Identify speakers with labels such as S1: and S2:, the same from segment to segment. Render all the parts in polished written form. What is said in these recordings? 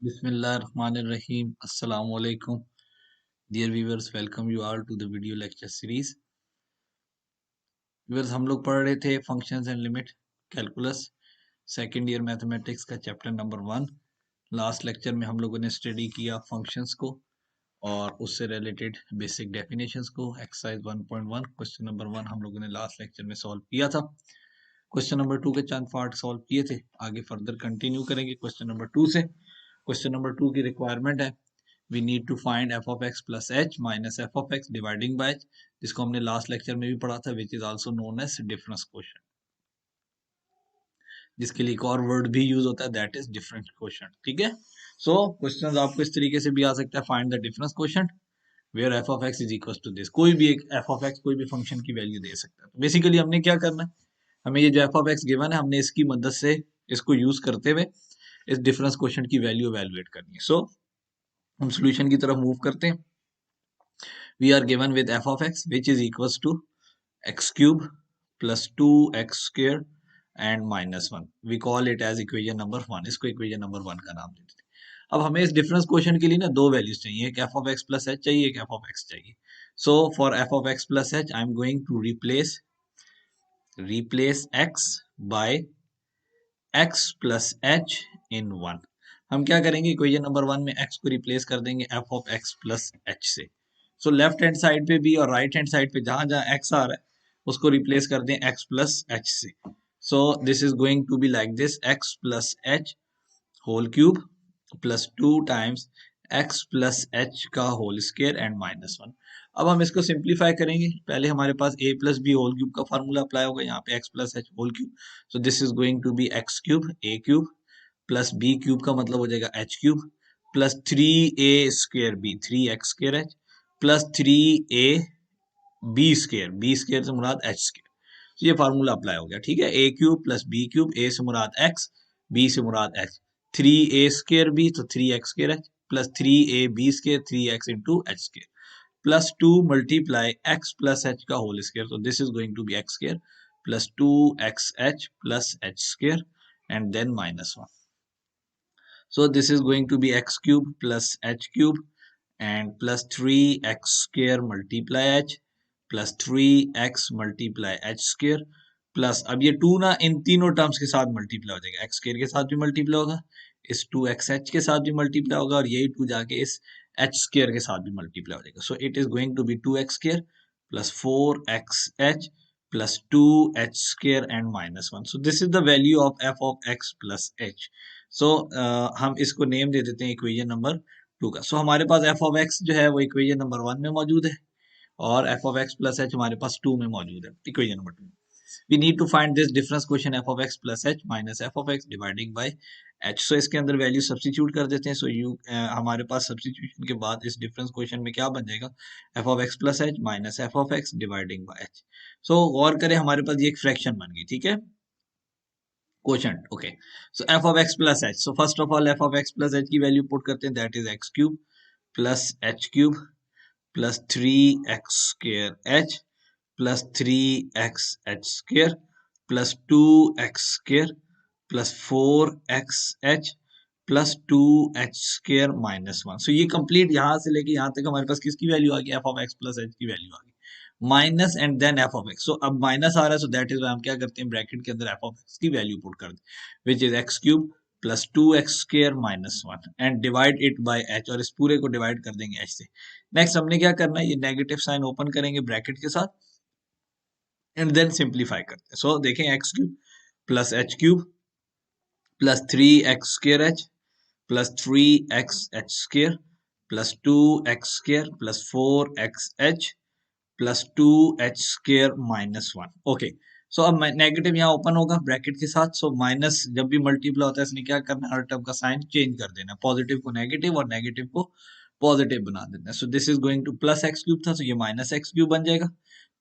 S1: Bismillahirrahmanirrahim. Assalamu alaikum. Dear viewers, welcome you all to the video lecture series. Viewers, हम लोग पढ़ रहे थे functions and limit calculus second year mathematics का chapter number 1। Last lecture में हम लोगों ने स्टडी किया फंक्शंस को और उससे रिलेटेड बेसिक डेफिनेशंस को। एक्सरसाइज 1.1 क्वेश्चन नंबर 1 हम लोगों ने लास्ट लेक्चर में सॉल्व किया था। क्वेश्चन नंबर 2 के चंद पार्ट सॉल्व किए थे, आगे फर्दर कंटिन्यू करेंगे क्वेश्चन नंबर 2 से। क्वेश्चन नंबर 2 की रिक्वायरमेंट है we need to find f of x plus h minus f of x dividing by h, जिसको हमने लास्ट लेक्चर में भी पढ़ा था, which is also known as difference quotient, जिसके लिए एक और वर्ड भी यूज होता है, that is difference quotient। ठीक है, so क्वेश्चंस आपको इस तरीके से भी आ सकता है, find the difference quotient where f of x is equals to this। कोई भी एक f of x कोई भी फंक्शन की वैल्यू दे सकता है। तो बेसिकली हमने क्या करना है, हमें ये जो f of x गिवन है, हमने इसकी मदद से इसको यूज करते हुए इस डिफरेंस क्वोशिएंट की वैल्यू एवेलुएट करनी है। सो हम सॉल्यूशन की तरफ मूव करते हैं। We are given with f of x which is equals to x cube plus 2x square and minus 1। We call it as equation number 1। इसको equation number 1 का नाम देते हैं। अब हमें इस डिफरेंस क्वोशिएंट के लिए ना दो वैल्यूज चाहिए, एक f of x plus h चाहिए, एक f of x चाहिए। So for f of x plus h I am going to replace x by x plus h in 1। हम क्या करेंगे, इक्वेशन नंबर 1 में x को रिप्लेस कर देंगे f of x plus h से। सो लेफ्ट हैंड साइड पे भी और राइट हैंड साइड पे जहां जहां x आ रहा है उसको रिप्लेस कर दें x plus h से। So this is going to be like this, x plus h whole cube plus 2 times x plus h का होल स्क्वायर एंड माइनस 1। अब हम इसको सिंप्लीफाई करेंगे। पहले हमारे पास a plus B whole cube का फार्मूला अप्लाई होगा, यहाँ पे x plus h whole cube. So this is going to be x cube a cube plus b cube का मतलब हो जाएगा h cube plus 3a square b 3x square h plus 3a b square से मुराद h square. तो ये formula apply हो गया। ठीक है, a cube plus b cube, a से मुराद x, b से मुराद h, 3a स्क्वायर b तो 3x square h plus 3a b square 3x into h square plus 2 multiply x plus h का होल स्क्वायर। तो this is going to be x square plus 2xh plus h square and then minus 1। So this is going to be x cube plus h cube and plus 3x square multiply h plus 3x multiply h square plus अब ये 2 ना इन तीनों terms के साथ multiply हो जाएगा, x square के साथ भी मल्टीप्लाई होगा, इस 2xh के साथ भी मल्टीप्लाई होगा और यही 2 जाके इस h स्क्वायर के साथ भी मल्टीप्लाई हो जाएगा। So it is going to be 2x square plus 4xh plus 2h square and minus 1। So this is the value of f of x plus h। So हम इसको नेम दे देते हैं equation number 2 का। So हमारे पास f of x जो है वो equation number 1 में मौजूद है और f of x plus h हमारे पास 2 में मौजूद है, equation number 2। We need to find this difference quotient f of x plus h minus f of x dividing by h। So इसके अंदर वैल्यू सब्स्टिट्यूट कर देते हैं। So हमारे पास सब्स्टिट्यूशन के बाद इस डिफरेंस क्वोशिएंट में क्या बन जाएगा, f of x plus h minus f of x dividing by h। So गौर करें, हमारे पास ये एक फ्रैक्शन बन गई। ठीक है, quotient। okay, so f of x plus h, so first of all f of x plus h की वैल्यू पुट करते हैं, that is x cube plus h cube plus 3x square h plus 3x h square plus 2x square plus 4x h plus 2h square minus 1। so ये complete यहां से लेके यहां तक हमारे पास किसकी वैल्यू आ गई, f of x plus h की वैल्यू आ गई minus and then f of x। So अब माइनस आ रहा है, सो दैट इज हम क्या करते हैं, ब्रैकेट के अंदर f of x की वैल्यू पुट कर दें, विच is x cube plus 2x square minus 1 and divide it bye h, और इस पूरे को डिवाइड कर देंगे h से। नेक्स्ट हमने क्या करना है, ये नेगेटिव साइन ओपन करेंगे ब्रैकेट के साथ एंड देन सिंप्लीफाई करते हैं। सो देखें x cube plus h cube plus 3x square h plus 3x h square plus 2x square plus 4x h plus 2h square minus 1। Okay, so अब negative यहाँ open होगा bracket के साथ। So minus जब भी multiply होता है इसने क्या करना है, हर टर्म का साइन चेंज कर देना, पॉजिटिव को नेगेटिव और नेगेटिव को पॉजिटिव बना देना है। सो this is going two plus x cube था, तो ये माइनस एक्स क्यूब बन जाएगा,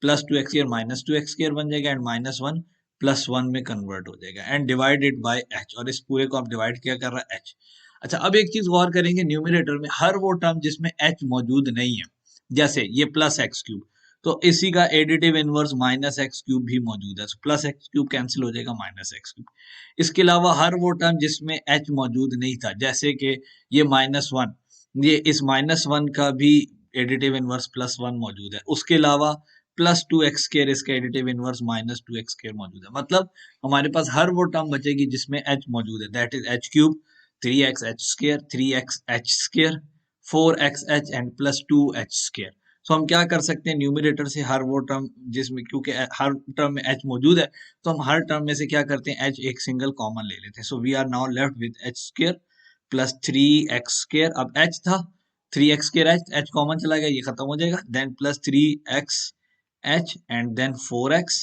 S1: plus 2x square minus 2x square बन जाएगा एंड माइनस 1 प्लस 1 में कन्वर्ट हो जाएगा एंड डिवाइडेड बाय h, और इस पूरे को आप डिवाइड क्या कर रहा है h। अच्छा, अब एक चीज गौर करेंगे, न्यूमरेटर में हर वो टर्म जिसमें h मौजूद नहीं है, जैसे ये प्लस एक्स क्यूब, तो इसी का additive inverse minus x cube भी मौजूद है, तो प्लस एक्स क्यूब कैंसिल हो जाएगा, माइनस एक्स क्यूब। इसके अलावा हर वो टर्म जिसमें एच मौजूद नहीं था, जैसे कि ये -1, ये इस -1 का भी एडिटिव इनवर्स +1 मौजूद है। उसके अलावा +2x², इसका एडिटिव इनवर्स -2x² मौजूद है। मतलब हमारे पास हर वो टर्म बचेगी जिसमें h मौजूद है, that is h³ 3x(h²), 3x(h²), 4xh and +2h²। सो हम क्या कर सकते हैं, न्यूमिनेटर से हर वो टर्म जिसमें, क्योंकि हर टर्म में h मौजूद है, तो हम हर टर्म में से क्या करते हैं, h एक सिंगल कॉमन ले लेते हैं। So we are now left with h² plus 3x²। अब h था 3x² h कॉमन चला गया, ये खत्म हो जाएगा, then plus 3x and then 4x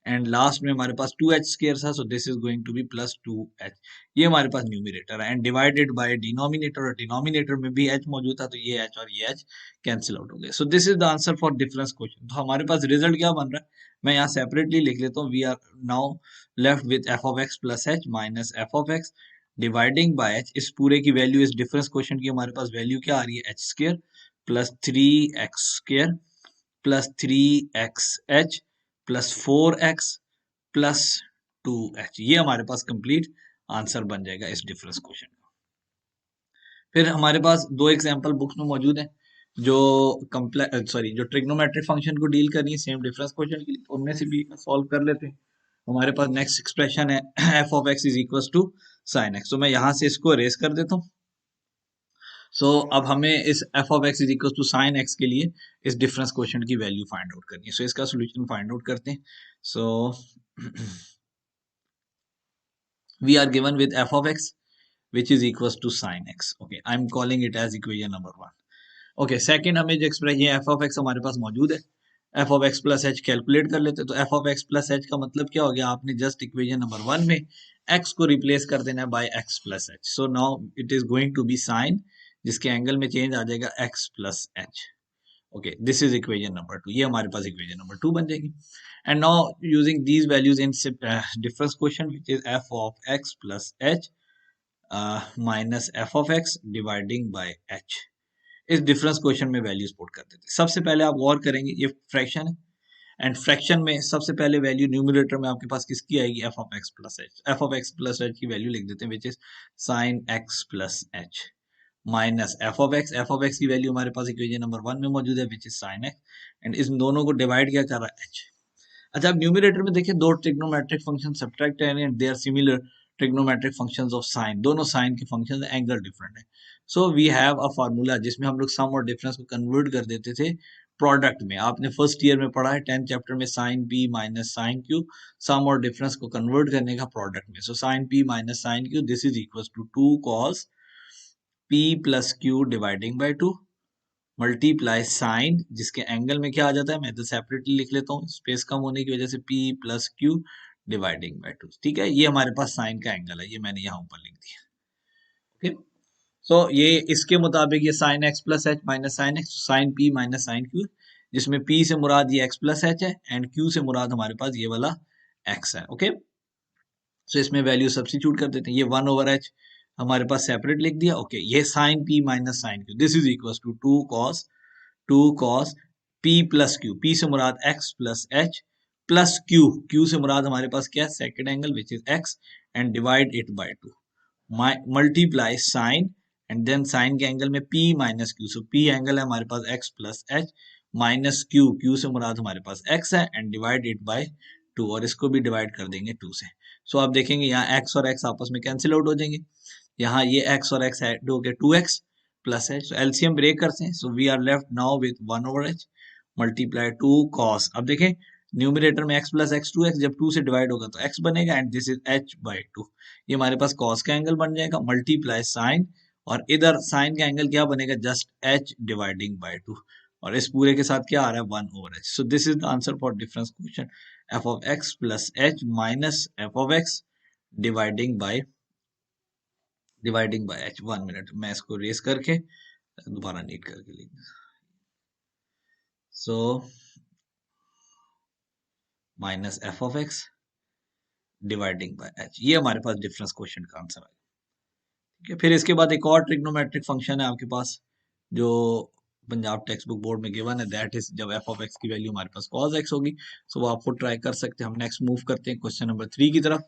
S1: and last में हमारे पास 2h² था, so this is going to be +2h। ये हमारे पास न्यूमिनेटर है, एंड डिवाइडेड बाय डिनोमिनेटर, और डिनोमिनेटर में भी h मौजूद था, तो ये h और ये h कैंसिल आउट हो गए। सो this is the answer for difference question. तो हमारे पास रिजल्ट क्या बन रहा है, मैं यहाँ सेपरेटली लिख लेता हूँ। We are now left with f(x) plus h minus f(x) dividing by h। इस पूरे की वैल्यू, इस डिफरेंस क्वेश्चन की हमारे पास वैल्यू क्या आ रही है, h² plus 3x² plus 3xh plus 4x plus 2h। ये हमारे पास कंप्लीट आंसर बन जाएगा इस डिफरेंस क्वेश्चन का। फिर हमारे पास दो एग्जांपल बुक्स में मौजूद हैं जो जो ट्रिग्नोमेट्रिक फंक्शन को डील कर रही है सेम डिफरेंस क्वेश्चन के लिए, तो उनमें से भी सॉल्व कर लेते हैं। हमारे पास नेक्स्ट एक्सप्रेशन है f(x) is equal to sin x। तो मैं यहां से इसको रेस कर देता हूँ। सो अब हमें इस f(x) is equal to sin x के लिए इस डिफरेंस क्वेश्चन की वैल्यू फाइंड आउट करनी है। सो इसका सोल्यूशन फाइंड आउट करते हैं। So we are given with f(x) which is equals to sin x. Okay, I'm calling it as equation number 1. Okay, second हमें जो एक्सप्रेशन, ये f(x) हमारे पास मौजूद है, f(x) प्लस h कैलकुलेट कर लेते हैं। तो f(x) प्लस h का मतलब क्या हो गया, आपने जस्ट इक्वेशन नंबर 1 में x को रिप्लेस कर देना है by x plus h। So now it is going to be sine, जिसके एंगल में चेंज आ जाएगा x plus h। Okay, this is equation number 2, ये हमारे पास इक्वेशन नंबर 2 बन जाएगी। And now using these values in difference question which is f(x) plus h minus f(x) dividing by h, इस डिफरेंस क्वेश्चन में values put कर देते हैं। सबसे पहले आप गौर करेंगे, ये फ्रैक्शन है, एंड फ्रैक्शन में सबसे पहले वैल्यू न्यूमरेटर में आपके पास किसकी आएगी, f(x) plus h। f(x) plus h की वैल्यू लिख देते हैं which is sin x plus h minus f(x). f(x) की वैल्यू हमारे पास इक्वेशन नंबर 1 में मौजूद है which is sin x, and इस दोनों को डिवाइड क्या कर रहा है, h। अच्छा, अब न्यूमरेटर में देखिए, दो ट्रिग्नोमेट्रिक फंक्शन सब्ट्रैक्ट है and they are similar trigonometric functions of sine, दोनों साइन के फंक्शंस, एंगल डिफरेंट है। So we have a formula जिसमें हम लोग सम और डिफरेंस को कन्वर्ट कर देते थे प्रोडक्ट में। आपने फर्स्ट ईयर में पढ़ा है 10th चैप्टर में sine p minus sine q, sum और डिफरेंस को कन्वर्ट करने का प्रोडक्ट में। So sine p minus sine q, this is equal to 2 cos p plus q dividing by 2 multiply sine, जिसके एंगल में क्या आ जाता है, मैं तो सेपरेटली लिख लेता हूँ स्पेस कम होने की वजह से, p plus Q dividing by 2। ठीक है, ये हमारे पास साइन का एंगल है, ये मैंने यहाँ ऊपर लिख दिया। ओके, सो ये इसके मुताबिक ये sine x plus h minus sine x, sine p minus sine q, जिसमें p से मुराद ये x प्लस एच है एंड q से मुराद हमारे पास ये वाला x है। ओके, सो इसमें वैल्यू सब्स्टिट्यूट कर देते हैं, ये 1 ओवर h हमारे पास सेपरेट लिख दिया। ओके, ये sine p minus sine q, this is equal to 2 cos p plus q, p से मुराद x plus h plus q, q से मुराद हमारे पास क्या है, second angle which is x, and divide it by 2 multiply sine, and then sine के angle में p minus q, so p angle है हमारे पास x plus h minus q, q से मुराद हमारे पास x है, एंड डिवाइड इट बाय 2, और इसको भी डिवाइड कर देंगे 2 से। सो आप देखेंगे यहाँ x और x आपस में कैंसिल आउट हो जाएंगे, यहाँ ये x और x ऐड हो गए 2x plus h, so LCM break करते हैं। So we are left now with 1 over h multiply 2 cos, अब देखें न्यूमरेटर में x प्लस x 2x, जब 2 से डिवाइड होगा तो x बनेगा, and this is h by 2, ये हमारे पास cos का एंगल बन जाएगा, मल्टीप्लाई साइन, और इधर साइन का एंगल क्या बनेगा, जस्ट h डिवाइडिंग बाई 2, और इस पूरे के साथ क्या आ रहा है, 1 over h। So this is the answer for difference question f(x) plus h minus f(x) dividing by h। 1 minute, मैं इसको रेस करके दोबारा नीट करके लिख, so minus f(x) dividing by h, ये हमारे पास डिफरेंस क्वेश्चन का आंसर है। ठीक है, फिर इसके बाद एक और ट्रिग्नोमेट्रिक फंक्शन है आपके पास जो पंजाब टेक्स्ट बुक बोर्ड में गिवन है, दैट इज जब एफ ऑफ एक्स की वैल्यू हमारे पास कॉस एक्स होगी। सो वो आप खुद ट्राई कर सकते हैं। हम नेक्स्ट मूव करते हैं क्वेश्चन नंबर 3 की तरफ।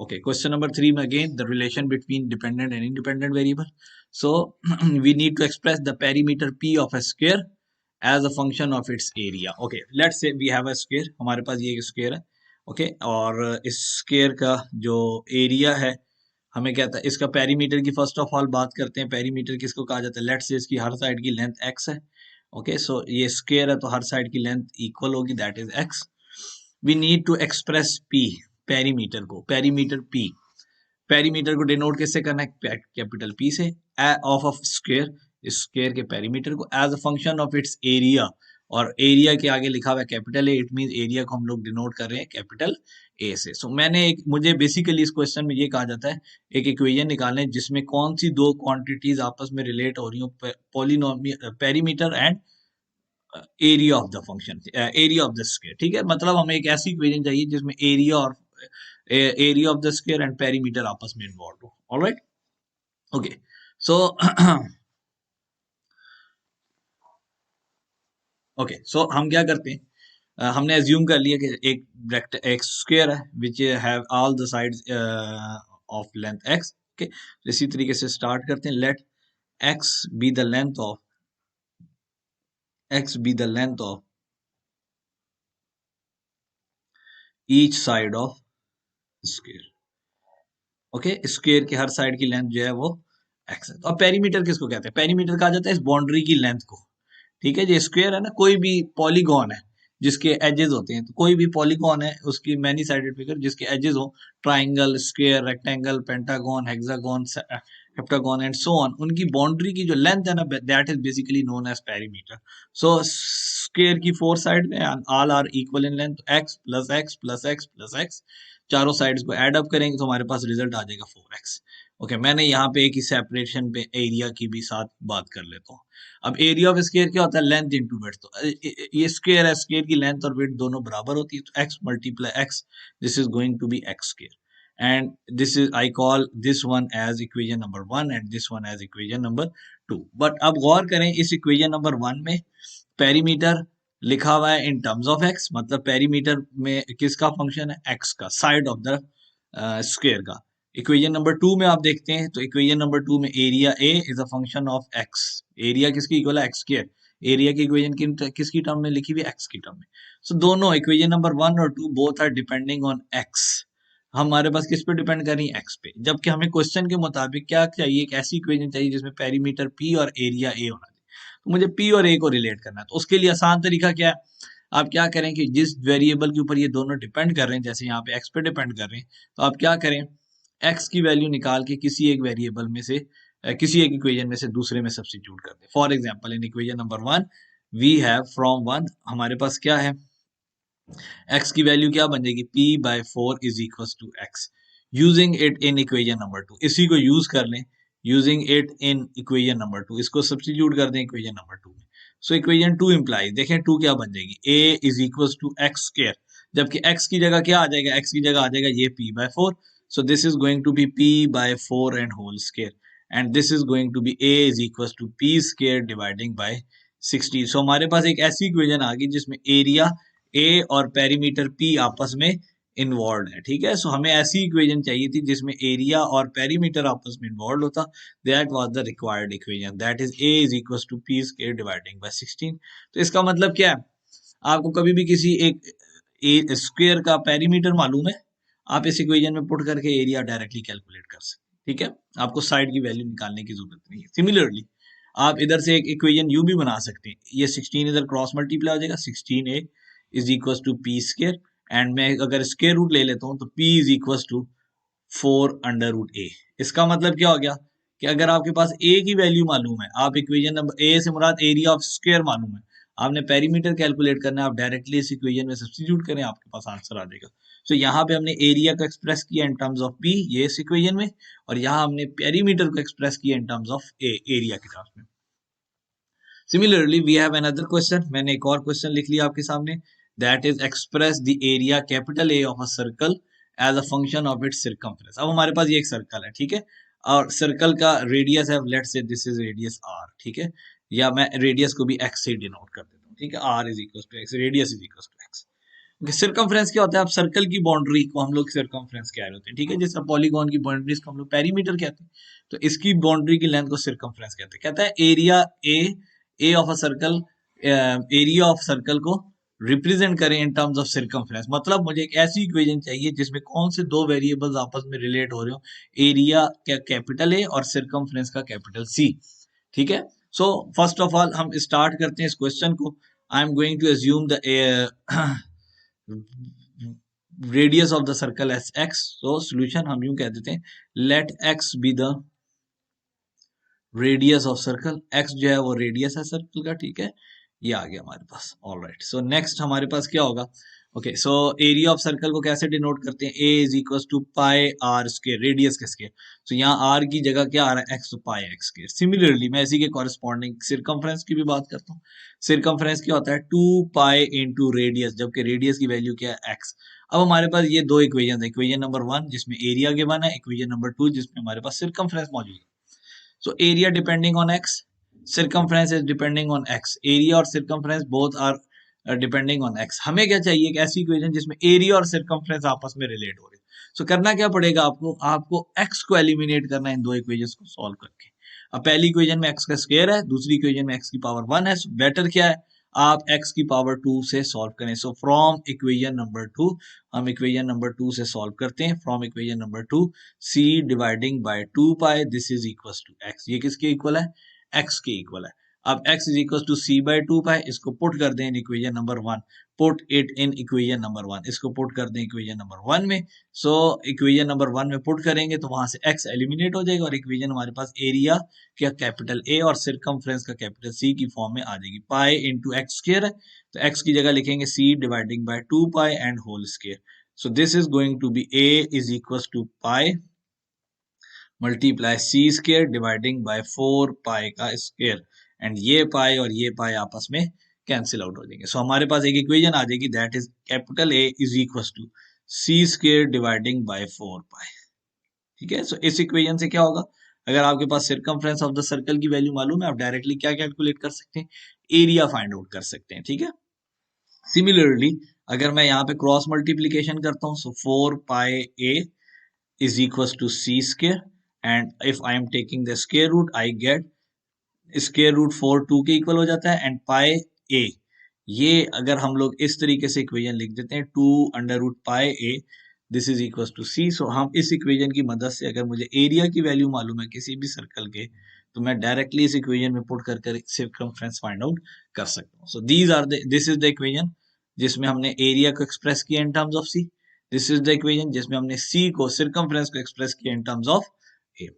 S1: ओके, क्वेश्चन नंबर 3 में again the relation between dependent and independent variable. So we need to express the perimeter P of a square as a function of its area. Okay, let's say we have a square, हमारे पास ये एक square है। Okay, और इस square का जो area है हमें कहता है, इसका पेरीमीटर की फर्स्ट ऑफ ऑल बात करते हैं। पेरीमीटर किसको कहा जाता है? लेट्स से इसकी हर साइड की लेंथ x है। ओके, सो ये स्क्वायर है तो हर साइड की लेंथ इक्वल होगी, that is x। We need to express p, perimeter को, पेरीमीटर p, पेरीमीटर को डिनोट किससे करना है? कैपिटल P से, ऑफ स्क्वायर, इस स्क्वायर के पेरीमीटर को as a function of its area, और एरिया के आगे लिखा हुआ है capital A, it means area को हम लोग डिनोट कर रहे हैं कैपिटल ए से। सो मैंने एक, मुझे बेसिकली इस क्वेश्चन में ये कहा जाता है एक इक्वेशन निकालना है जिसमें कौन सी दो क्वांटिटीज आपस में रिलेट हो रही हो, polynomial, perimeter and area of the function, area of the square. ठीक है, मतलब हमें एक ऐसी इक्वेशन चाहिए जिसमें एरिया और area of the square and perimeter आपस में इन्वॉल्व हो। ऑलराइट, ओके, सो ओके, सो हम क्या करते हैं, हमने एज्यूम कर लिया कि एक स्क्वायर है which have all the sides of length x। Okay, इसी तरीके से स्टार्ट करते हैं। Let x be the length of each side of square. Okay, square की हर साइड की लेंथ जो है वो x है। तो अब पेरीमीटर किसको कहते हैं? पेरीमीटर कहा जाता है इस बाउंड्री की लेंथ को। ठीक है, जो स्क्वायर है ना, कोई भी पॉलीगॉन है जिसके एजेस होते हैं, तो कोई भी पॉलीगॉन है उसकी मैनी साइडेड फिगर जिसके एजेस हो, triangle, square, rectangle, pentagon, hexagon, heptagon and so on, उनकी बाउंड्री की जो लेंथ है ना, that is basically known as perimeter. So square की फोर साइड में all are equal in length, x plus x plus x plus x, चारों sides को add up करेंगे तो हमारे पास रिजल्ट आ जाएगा 4x। ओके, मैंने यहाँ पे एक ही सेपरेशन पे एरिया की भी साथ बात कर लेता हूँ। अब एरिया ऑफ स्क्वायर क्या होता है? Length into width. तो ये स्क्वायर है, स्क्वायर की लेंथ और विड्थ दोनों बराबर होती है, तो x multiply x, this is going to be x square, and this is, I call this one as equation number 1 and this one as equation number 2। But अब गौर करें, इस इक्वेशन नंबर 1 में पेरीमीटर लिखा हुआ है इन टर्म्स ऑफ x, मतलब perimeter में किसका फंक्शन है? x का, साइड ऑफ द स्क्वायर का। इक्वेशन नंबर 2 में आप देखते हैं तो इक्वेशन नंबर 2 में area a is a function of x, area किसकी इक्वल है? x square. एरिया की इक्वेशन किसकी टर्म में लिखी हुई है? x की टर्म में। सो दोनों इक्वेशन नंबर 1 और 2 both are depending on x, हमारे पास किस पे डिपेंड कर रही है? x पे। जबकि हमें क्वेश्चन के मुताबिक क्या चाहिए? एक ऐसी इक्वेशन चाहिए जिसमें पेरीमीटर p और एरिया a होना चाहिए। तो मुझे p और a को रिलेट करना है, तो उसके लिए आसान तरीका क्या है? आप क्या करें कि जिस वेरिएबल के ऊपर ये दोनों डिपेंड कर रहे हैं, जैसे यहाँ पे x पे डिपेंड कर रहे हैं, तो आप क्या करें, x की वैल्यू निकाल के किसी एक वेरिएबल में से, किसी एक इक्वेशन में से दूसरे में सब्स्टिट्यूट कर दें। For example in equation number 1 we have from 1, हमारे पास क्या है? x की वैल्यू क्या बन जाएगी? p by 4 is equal to x, using it in equation number 2। इसी को यूज कर लें, using it in equation number 2, इसको सब्स्टिट्यूट कर दें इक्वेशन नंबर 2 में। सो इक्वेशन 2 इंप्लाइज, देखें 2 क्या बन जाएगी? a is equal to x square, जबकि x की जगह क्या आ जाएगा? x की जगह आ जाएगा ये p by 4। So this is going to be p by 4 and whole square, and this is going to be a is equal to p square dividing by 60। सो हमारे पास एक ऐसी इक्वेशन आ गई जिसमें एरिया a और पेरीमीटर p आपस में इन्वॉल्व है। ठीक है, सो हमें ऐसी इक्वेशन चाहिए थी जिसमें एरिया और पेरीमीटर आपस में इन्वॉल्व होता, that was the required equation, that is a is equal to p square dividing by 16। तो इसका मतलब क्या है? आपको कभी भी किसी एक स्क्वायर का पेरीमीटर मालूम है, आप इस इक्वेशन में पुट करके एरिया डायरेक्टली कैलकुलेट कर सकते हैं। ठीक है, आपको साइड की वैल्यू निकालने की जरूरत नहीं है। सिमिलरली आप इधर से एक इक्वेशन यू भी बना सकते हैं, ये 16 इधर क्रॉस मल्टीप्लाई हो जाएगा, 16a is equal to p square, and मैं अगर स्क्वायर रूट ले लेता हूं तो p is equal to 4 under root a। इसका मतलब क्या हो गया कि अगर आपके पास a की वैल्यू मालूम है, आप इक्वेशन नंबर a से मुराद एरिया ऑफ स्क्वायर मालूम है, आपने पेरीमीटर कैलकुलेट करना है, आप डायरेक्टली इस इक्वेशन में सब्स्टिट्यूट करें, आपके पास आंसर आ जाएगा। सो यहाँ पे हमने एरिया को एक्सप्रेस किया इन टर्म्स ऑफ p, ये इस इक्वेशन में, और यहाँ हमने पेरीमीटर को एक्सप्रेस किया इन टर्म्स ऑफ एरिया के टर्म्स में। Similarly we have another question, मैंने एक और क्वेश्चन लिख लिया आपके सामने, that is express the area capital A of a circle as a function of its circumference. अब हमारे पास ये एक सर्कल है, ठीक है, और सर्कल का रेडियस है, लेट्स से दिस इज रेडियस r, ठीक है, या मैं रेडियस को भी एक्स से डिनोट कर देता हूँ, ठीक है, r is equal to x, radius is equal to x. Circumference क्या होता है, आप सर्कल की बाउंड्री को हम लोग सर्कमफ्रेंस कह रहे होते हैं, ठीक है, जैसे पॉलीगॉन की बाउंड्रीज को हम लोग पेरीमीटर कहते हैं, तो इसकी बाउंड्री की लेंथ को सर्कमफ्रेंस कहते हैं। कहता है area A of a circle, area of circle को रिप्रेजेंट करें इन टर्म्स ऑफ सर्कमफ्रेंस। मतलब मुझे एक ऐसी इक्वेशन चाहिए जिसमें कौन से दो वेरिएबल्स आपस में रिलेट हो रहे हो, एरिया का कैपिटल ए और सर्कमफ्रेंस का कैपिटल सी, ठीक है। सो फर्स्ट ऑफ ऑल हम स्टार्ट करते हैं इस क्वेश्चन को। I am going to assume the radius of the circle as x. तो सोल्यूशन हम यूं कह देते हैं, let x be the radius of circle, x जो है वो रेडियस है सर्कल का, ठीक है, ये आ गया हमारे पास। ऑल राइट, सो नेक्स्ट हमारे पास क्या होगा, okay, so area of circle को कैसे डिनोट करते हैं, A is equal to pi r square, radius के स्क्वायर। सो यहाँ आर की जगह क्या आ रहा है, एक्स, तो पाई एक्स स्क्वायर। सिमिलरली मैं इसी के कॉरेस्पॉन्डिंग सर्कमफ्रेंस की भी बात करता हूँ। सर्कमफ्रेंस क्या होता है, 2 पाई इंटू रेडियस, जबकि रेडियस की वैल्यू क्या है, एक्स। अब हमारे पास ये दो इक्वेशन है, इक्वेशन नंबर 1 जिसमें एरिया गिवन है, इक्वेशन नंबर 2 जिसमें हमारे पास सर्कमफ्रेंस मौजूद है। So area depending on x, circumference is depending on x. Area और circumference both are depending on x. हमें क्या चाहिए, एक ऐसी इक्वेशन जिसमें एरिया और सर्कमफ्रेंस आपस में रिलेट हो रहे। सो करना क्या पड़ेगा आपको, आपको x को एलिमिनेट करना है इन दो इक्वेशंस को सॉल्व करके। अब पहली इक्वेशन में x का स्क्वायर है, दूसरी इक्वेशन में x की पावर 1 है। सो बेटर क्या है, आप x की पावर 2 से सॉल्व करें। सो फ्रॉम इक्वेशन नंबर 2 हम इक्वेशन नंबर 2 से सॉल्व करते हैं। From equation number 2 c dividing by 2 pi this is equal to x, ये किसके इक्वल है, x के इक्वल है। अब x is equal to c by 2 pi, इसको पुट कर दें in equation number 1, put it in equation number 1, इसको पुट कर दें इक्वेशन नंबर 1 में। सो इक्वेशन नंबर 1 में पुट करेंगे तो वहां से x एलिमिनेट हो जाएगा और इक्वेशन हमारे पास एरिया क्या कैपिटल A और सर्कमफ्रेंस का कैपिटल C की फॉर्म में आ जाएगी। पाई इंटू एक्स स्क्वायर है, तो x की जगह लिखेंगे c dividing by 2 pi and whole square. So this is going to be a is equals to pi multiply c square dividing by 4 pi का square, and ये पाई और ये पाई आपस में कैंसिल आउट हो जाएंगे। सो हमारे पास एक इक्वेशन आ जाएगी, that is capital A is equal to c square dividing by 4 pi, ठीक है। सो इस इक्वेशन से क्या होगा, अगर आपके पास सर्कमफ्रेंस ऑफ द सर्कल की वैल्यू मालूम है, आप डायरेक्टली क्या कैलकुलेट कर सकते हैं, एरिया फाइंड आउट कर सकते हैं, ठीक है। सिमिलरली अगर मैं यहाँ पे क्रॉस मल्टीप्लीकेशन करता हूँ, सो 4 पाई a is equals to c square, and if I am taking the square root I get square root 4 2 के इक्वल हो जाता है, एंड पाई a, ये अगर हम लोग इस तरीके से इक्वेशन लिख देते हैं 2 under root pi a this is equal to c। So हम इस इक्वेशन की मदद से अगर मुझे एरिया की वैल्यू मालूम है किसी भी सर्कल के, तो मैं डायरेक्टली इस इक्वेशन में पुट कर सर्कमफ्रेंस फाइंड आउट कर सकता हूँ। So these are this is the equation जिसमें हमने एरिया को एक्सप्रेस किया in terms of C, this is the equation जिसमें हमने सी को सर्कमफ्रेंस को एक्सप्रेस किया in terms of A.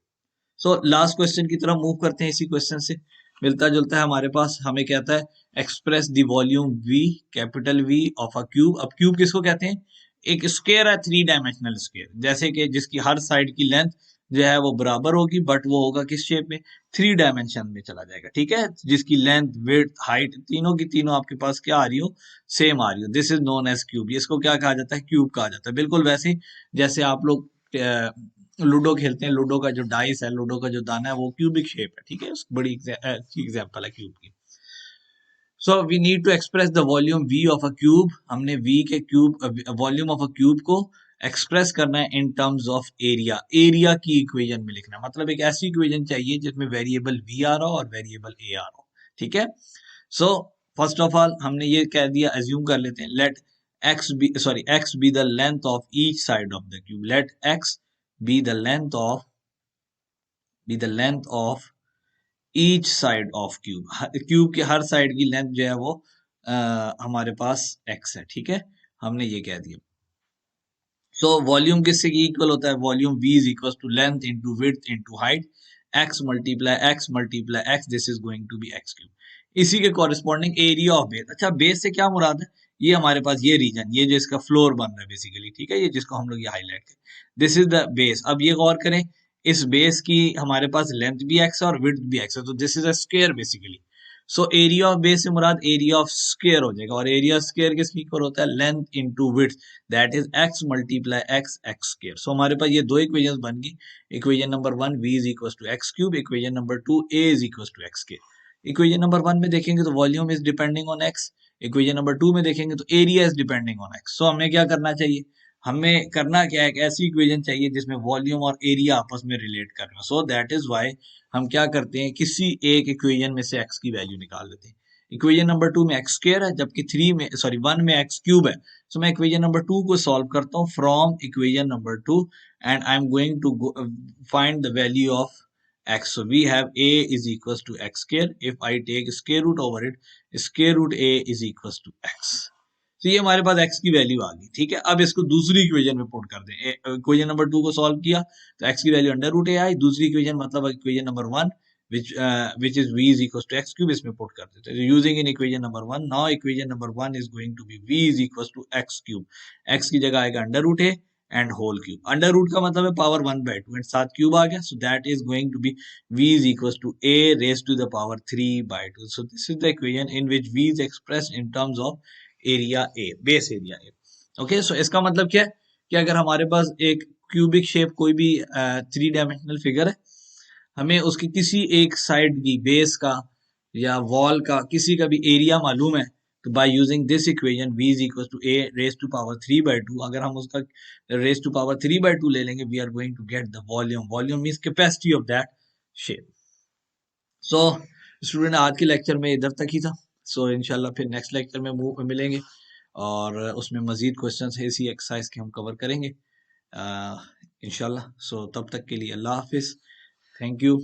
S1: So last question की तरफ मूव करते हैं। इसी क्वेश्चन से मिलता जुलता है हमारे पास, हमें कहता है express the volume v, capital V of a cube. अब क्यूब किसको कहते हैं, एक स्क्वायर है, 3 डायमेंशनल स्क्वायर, जैसे कि जिसकी हर साइड की लेंथ जो है वो बराबर होगी, बट वो होगा किस शेप में, 3 डायमेंशन में चला जाएगा, ठीक है, जिसकी लेंथ विड्थ हाइट तीनों की तीनों आपके पास क्या आ रही हो, सेम आ रही हो, this is known as cube. इसको क्या कहा जाता है, क्यूब कहा जाता है। बिल्कुल वैसे जैसे आप लोग लूडो खेलते हैं, लूडो का जो डाइस है, लूडो का जो दाना है, वो क्यूबिक शेप है, ठीक है, बड़ी अच्छी एग्जांपल है क्यूब की। So we need to express the volume v of a cube, हमने v के cube volume of a cube को एक्सप्रेस करना है in terms of area, area की इक्वेशन में लिखना है। मतलब एक ऐसी इक्वेशन चाहिए जिसमें वेरिएबल v आ रहा हो और वेरिएबल a आ रहा हो, ठीक है। सो फर्स्ट ऑफ ऑल हमने ये कह दिया, एज्यूम कर लेते हैं, let x be the length of each side of the cube, let x be the length of each side of cube, cube के हर साइड की लेंथ जो है वो हमारे पास x है, ठीक है, हमने ये कह दिया। सो वॉल्यूम किससे इक्वल होता है, volume v is equal to length into width into height, x multiply x, this is going to be x cube. इसी के कॉरेस्पॉन्डिंग एरिया ऑफ बेस। अच्छा, बेस से क्या मुराद है, ये हमारे पास ये रीजन, ये जो इसका फ्लोर बन रहा है बेसिकली, ठीक है, ये जिसको हम लोग ये हाईलाइट करें, दिस इज द बेस। अब ये गौर करें, इस बेस की हमारे पास लेंथ भी x है और विड्थ भी x है, तो this is a square basically. So area of base से मुराद एरिया ऑफ स्क्वायर हो जाएगा, और एरिया स्क्वायर किसकी इक्वल होता है, length into width, that is x multiply x square. So हमारे पास ये दो इक्वेशंस बन गई, equation number 1 v is equal to x cube, equation number 2 a is equal to x square. Equation number 1 में देखेंगे तो volume is depending on x, equation number 2 में देखेंगे तो area is depending on x. So हमें क्या करना चाहिए, हमें करना क्या है, एक ऐसी इक्वेशन चाहिए जिसमें वॉल्यूम और एरिया आपस में रिलेट कर रहे हो। सो दैट इज व्हाई हम क्या करते हैं, किसी एक इक्वेशन में से एक्स की वैल्यू निकाल लेते हैं। इक्वेशन नंबर 2 में एक्स स्क्वायर है, जबकि 1 में एक्स क्यूब है। सो मैं इक्वेशन नंबर 2 को सॉल्व करता हूँ from equation number 2 and I am going to find the value of x. So we have a is equals to x square. If I take square root over it, square root a is equals to x. तो ये हमारे पास x की value आ गई। ठीक है, अब इसको दूसरी इक्वेशन में पुट कर दें। इक्वेशन नंबर 2 को सॉल्व किया तो x की वैल्यू अंडर रूट ए आई। दूसरी इक्वेशन मतलब equation number 1 which is v is equals to x cube, इसमें पुट कर देते हैं। Using in equation number 1, now equation number 1 is going to be v is equals to x cube. x की जगह आएगा under root A and whole cube. Under root का मतलब है पावर 1/2 एंड साथ क्यूब आ गया। So that is going to be v is equals to a raised to the power 3/2. So this is the equation in which v is expressed in terms of area A, base area A. Okay, so इसका मतलब क्या है कि अगर हमारे पास एक cubic shape कोई भी 3 डायमेंशनल फिगर है, हमें उसकी किसी एक साइड की बेस का या वॉल का किसी का भी एरिया मालूम है, तो by using this equation v is equal to a raise to power 3/2, अगर हम उसका रेज टू पावर 3/2 ले लेंगे, we are going to get the volume. Volume means capacity of that shape. So student, आज के लेक्चर में इधर तक ही था। सो इंशाल्लाह फिर नेक्स्ट लेक्चर में मिलेंगे और उसमें मजीद क्वेश्चंस इसी एक्सरसाइज के हम कवर करेंगे इंशाल्लाह। सो तब तक के लिए अल्लाह हाफिज, थैंक यू।